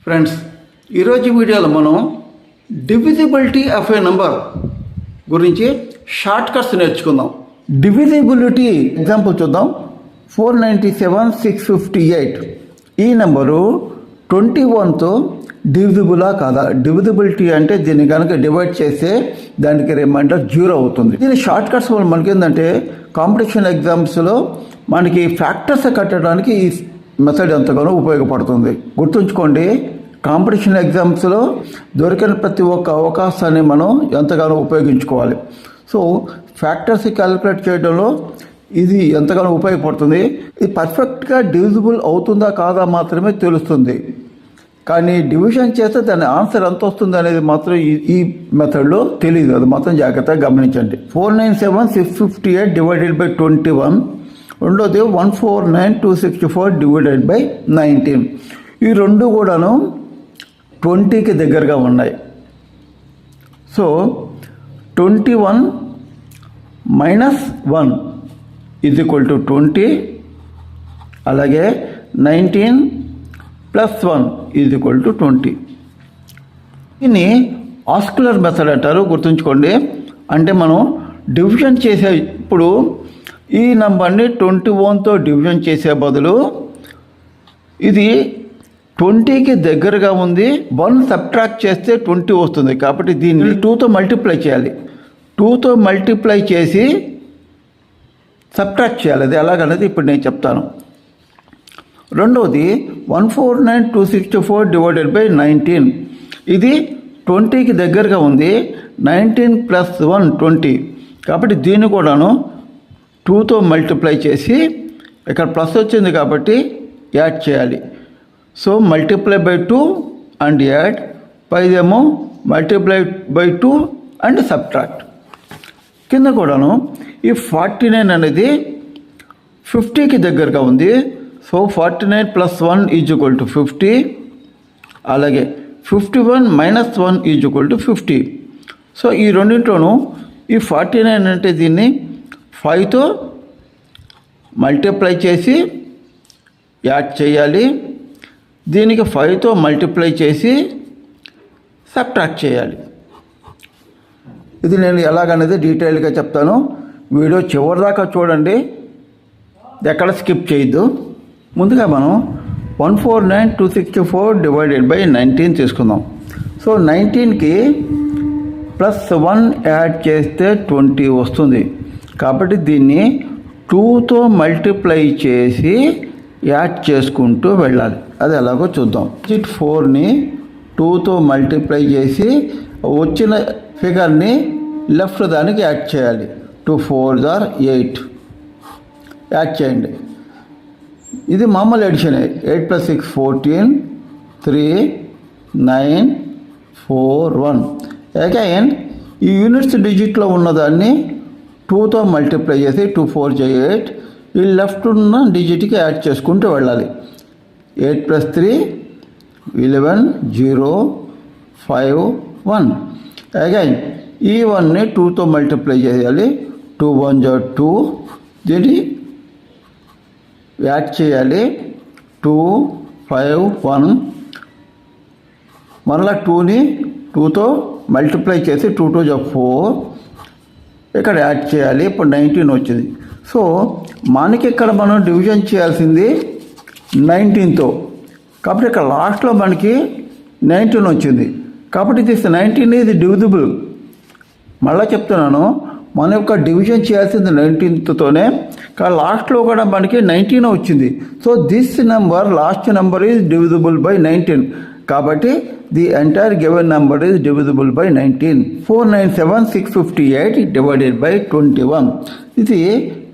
Friends, ఈరోజు వీడియోలో మనం డివిజిబిలిటీ ఆఫ్ ఏ నంబర్ గురించి షార్ట్ కట్స్ నేర్చుకుందాం. డివిజిబిలిటీ ఎగ్జాంపుల్ చూద్దాం. 497,658 ఈ నెంబరు 21తో డివిజిబులా కాదా? డివిజిబిలిటీ అంటే దీన్ని కనుక డివైడ్ చేస్తే దానికి రిమైండర్ 0 అవుతుంది. దీని షార్ట్ కట్స్ వల్ల మనకి ఏంటంటే కాంపిటీషన్ ఎగ్జామ్స్లో మనకి ఫ్యాక్టర్స్ కట్టడానికి ఈ మెథడ్ ఎంతగానో ఉపయోగపడుతుంది. గుర్తుంచుకోండి, కాంపిటీషన్ ఎగ్జామ్స్లో దొరికిన ప్రతి ఒక్క అవకాశాన్ని మనం ఎంతగానో ఉపయోగించుకోవాలి. సో ఫ్యాక్టర్స్ క్యాలిక్యులేట్ చేయడంలో ఇది ఎంతగానో ఉపయోగపడుతుంది. ఇది పర్ఫెక్ట్గా డివిజిబుల్ అవుతుందా కాదా మాత్రమే తెలుస్తుంది, కానీ డివిజన్ చేస్తే దాని ఆన్సర్ ఎంత వస్తుంది అనేది మాత్రం ఈ మెథడ్లో తెలియదు. అది మాత్రం జాగ్రత్తగా గమనించండి. 497,658 డివైడెడ్ బై 21. రెండోది 149,264 డివైడెడ్ బై 19. ఈ రెండు కూడాను 20కి దగ్గరగా ఉన్నాయి. So 21 minus 1 is equal to 20. అలాగే 19 ప్లస్ 1 ఈజ్ ఈక్వల్ టు 20. దీన్ని ఆస్కులర్ మెథడ్ అంటారు. గుర్తుంచుకోండి, అంటే మనం డివిజన్ చేసే ఇప్పుడు ఈ నెంబర్ని 21తో డివిజన్ చేసే బదులు ఇది 20కి దగ్గరగా ఉంది, 1 సబ్ట్రాక్ట్ చేస్తే 20 వస్తుంది. కాబట్టి దీన్ని 2తో మల్టిప్లై చేయాలి. 2తో మల్టిప్లై చేసి సబ్ట్రాక్ట్ చేయాలి. అది ఎలాగనేది ఇప్పుడు నేను చెప్తాను. రెండవది 149,264 డివైడెడ్ బై 19. ఇది 20కి దగ్గరగా ఉంది. 19 ప్లస్ 1 20. కాబట్టి దీన్ని కూడాను 2తో మల్టిప్లై చేసి ఇక్కడ ప్లస్ వచ్చింది కాబట్టి యాడ్ చేయాలి. So multiply by 2 and add. పైదేమో మల్టిప్లై బై 2 అండ్ సబ్ట్రాక్ట్. కింద కూడాను ఈ 49 అనేది 50కి దగ్గరగా ఉంది. So 49 plus 1 is equal to 50. అలాగే 51 minus 1 is equal to 50. So ఈ రెండింటిలోనూ ఈ 49 అంటే దీన్ని 5తో మల్టిప్లై చేసి యాడ్ చేయాలి. దీనికి 5తో మల్టిప్లై చేసి సబ్ట్రాక్ట్ చేయాలి. ఇది నేను ఎలాగనేది డీటెయిల్గా చెప్తాను. వీడియో చివరి దాకా చూడండి, ఎక్కడ స్కిప్ చేయొద్దు. ముందుగా మనం 149,264 డివైడెడ్ బై 19 తీసుకుందాం. సో 19కి ప్లస్ 1 యాడ్ చేస్తే 20 వస్తుంది. కాబట్టి దీన్ని 2తో మల్టిప్లై చేసి యాడ్ చేసుకుంటూ వెళ్ళాలి. అది ఎలాగో చూద్దాం. 4ని 2తో మల్టిప్లై చేసి వచ్చిన ఫిగర్ని లెఫ్ట్ దానికి యాడ్ చేయాలి. 2 4 ఆర్ 8 యాడ్ చేయండి. ఇది మామూలు ఎడిషన్. 8 ప్లస్ 6 14, 3 9 4 1. అగైన్ ఈ యూనిట్స్ డిజిట్లో ఉన్నదాన్ని 2తో మల్టిప్లై చేసి 2 4 8 ఈ లెఫ్ట్ ఉన్న డిజిట్కి యాడ్ చేసుకుంటూ వెళ్ళాలి. 8 ప్లస్ 3 11 0 5 1. అగైన్ ఈ 1ని 2తో మల్టిప్లై చేయాలి. 2 1 2. దీన్ని యాడ్ చేయాలి. 2 5 1. మరలా 2ని 2తో మల్టిప్లై చేసి 2 2 4 ఇక్కడ యాడ్ చేయాలి. ఇప్పుడు 19 వచ్చింది. సో మనకి ఇక్కడ మనం డివిజన్ చేయాల్సింది 19తో. కాబట్టి ఇక్కడ లాస్ట్లో మనకి 19 వచ్చింది. కాబట్టి దిస్ 19 ఇది డివిజిబుల్. మళ్ళీ చెప్తున్నాను, మన యొక్క డివిజన్ చేయాల్సింది 19తోనే, కానీ లాస్ట్లో కూడా మనకి 19 వచ్చింది. So this number last number is divisible by 19. కాబట్టి the entire given number is divisible by 19. 497,658 divided by 21. ఇది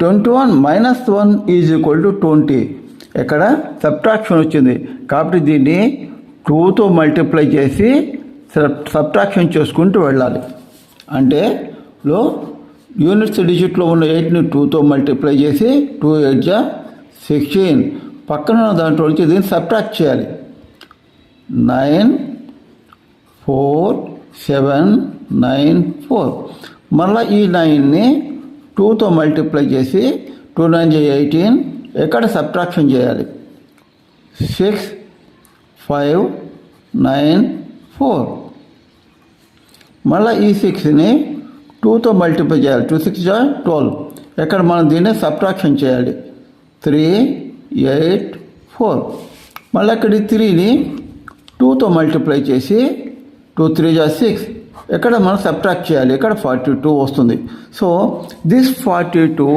21 మైనస్ 1 ఈజ్ ఈక్వల్ టు 20. ఇక్కడ సబ్ట్రాక్షన్ వచ్చింది. కాబట్టి దీన్ని 2తో మల్టిప్లై చేసి సబ్ట్రాక్షన్ చేసుకుంటూ వెళ్ళాలి. అంటే యూనిట్స్ డిజిట్లో ఉన్న 8ని 2తో మల్టిప్లై చేసి 2 8 16. పక్కన దాంట్లో నుంచి దీన్ని సబ్ట్రాక్ట్ చేయాలి. 9 4 7 9 4. మళ్ళీ ఈ 9ని 2తో మల్టిప్లై చేసి 2 9 18 ఎక్కడ సబ్ట్రాక్షన్ చేయాలి. 6 5 9 4. మళ్ళీ ఈ 6ని 2తో మల్టిప్లై చేయాలి. 2 6 12. ఇక్కడ మనం దీన్ని సబ్ట్రాక్షన్ చేయాలి. 3 8 4. మళ్ళీ ఇక్కడ ఈ 3ని 2తో మల్టిప్లై చేసి 2 3 6. ఇక్కడ మనం సబ్ట్రాక్ట్ చేయాలి. ఇక్కడ 42 వస్తుంది. So this 42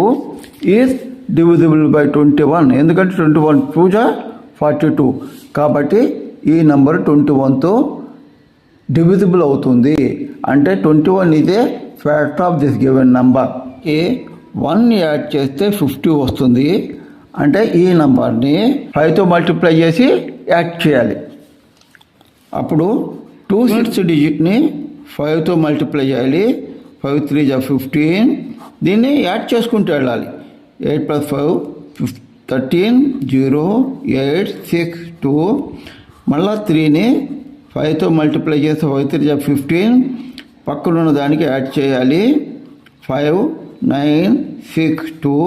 is divisible by 21. ఎందుకంటే 21 2 42. కాబట్టి ఈ నెంబర్ 21తో డివిజిబుల్ అవుతుంది. అంటే 21 ఇదే factor of this given number. 1 add చేస్తే 50 వస్తుంది. అంటే ఈ నెంబర్ని 5తో మల్టిప్లై చేసి యాడ్ చేయాలి. అప్పుడు 2 6 డిజిట్ని 5తో మల్టిప్లై చేయాలి. 5 3 15. దీన్ని యాడ్ చేసుకుంటూ వెళ్ళాలి. 8 + 5 13 0 8 6 2. మళ్ళీ 3ని 5తో మల్టిప్లై చేస్తే 5 3 15. పక్కన ఉన్న దానికి యాడ్ చేయాలి. 5 9 6 2.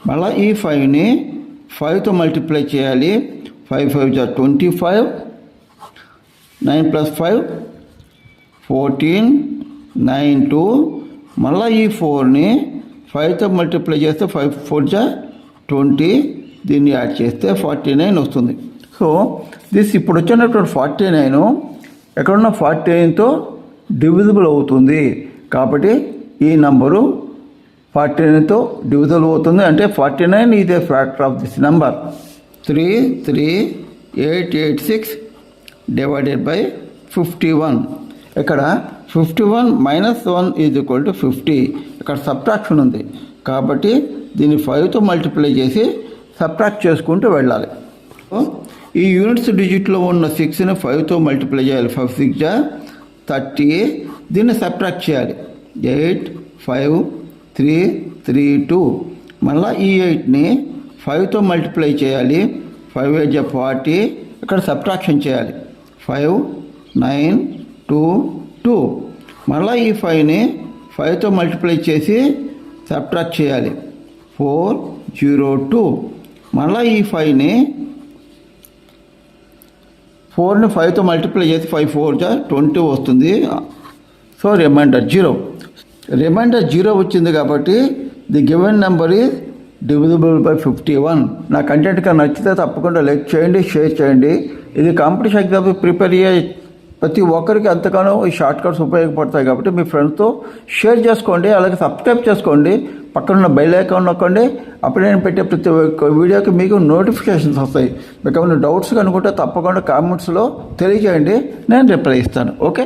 మళ్ళీ ఈ 5ని 5తో మల్టిప్లై చేయాలి. 5 5 25. 9 + 5 14 9 2. మళ్ళీ ఈ 4ని 5తో మల్టిప్లై చేస్తే 5 4 20. దీన్ని యాడ్ చేస్తే 49 వస్తుంది. సో దిస్ ఇప్పుడు వచ్చినటువంటి 49 ఎక్కడున్న 49తో డివిజిబుల్ అవుతుంది. కాబట్టి ఈ నంబరు 49తో డివిజిబుల్ అవుతుంది. అంటే 49 is a factor of this number. 3 3 8 8 6 divided by 51. ఇక్కడ 51 - 1 ఈజ్ ఈక్వల్ టు 50. ఇక్కడ సబ్ట్రాక్షన్ ఉంది. కాబట్టి దీన్ని 5తో మల్టిప్లై చేసి సబ్ట్రాక్ట్ చేసుకుంటూ వెళ్ళాలి. ఈ యూనిట్స్ డిజిట్లో ఉన్న 6ని 5తో మల్టిప్లై చేయాలి. 5 6 30. దీన్ని సబ్ట్రాక్ట్ చేయాలి. 8 5 3 3 2. మళ్ళీ ఈ 8ని 5తో మల్టిప్లై చేయాలి. 5 8 40. ఇక్కడ సబ్ట్రాక్షన్ చేయాలి. 5 9 2 2. మళ్ళీ ఈ 5ని 5తో మల్టిప్లై చేసి సబ్ట్రాక్ట్ చేయాలి. 4 0 2. మళ్ళీ ఈ 4ని 5తో మల్టిప్లై చేసి 5 4 20 వస్తుంది. So remainder 0. రిమైండర్ 0 వచ్చింది. కాబట్టి the given number is divisible by 51. నా కంటెంట్ కనుక నచ్చితే తప్పకుండా లైక్ చేయండి, షేర్ చేయండి. ఇది కాంపిటీషన్ ఎగ్జామ్ ప్రిపేర్ అయ్యే ప్రతి ఒక్కరికి ఎంతగానో ఈ షార్ట్ కట్స్ ఉపయోగపడతాయి. కాబట్టి మీ ఫ్రెండ్స్తో షేర్ చేసుకోండి. అలాగే సబ్స్క్రైబ్ చేసుకోండి. పక్కన బెల్ ఐకాన్ నొక్కండి. అప్పుడు నేను పెట్టే ప్రతి ఒక్క వీడియోకి మీకు నోటిఫికేషన్స్ వస్తాయి. మీకు ఏమైనా డౌట్స్ కనుకుంటే తప్పకుండా కామెంట్స్లో తెలియజేయండి. నేను రిప్లై ఇస్తాను. ఓకే.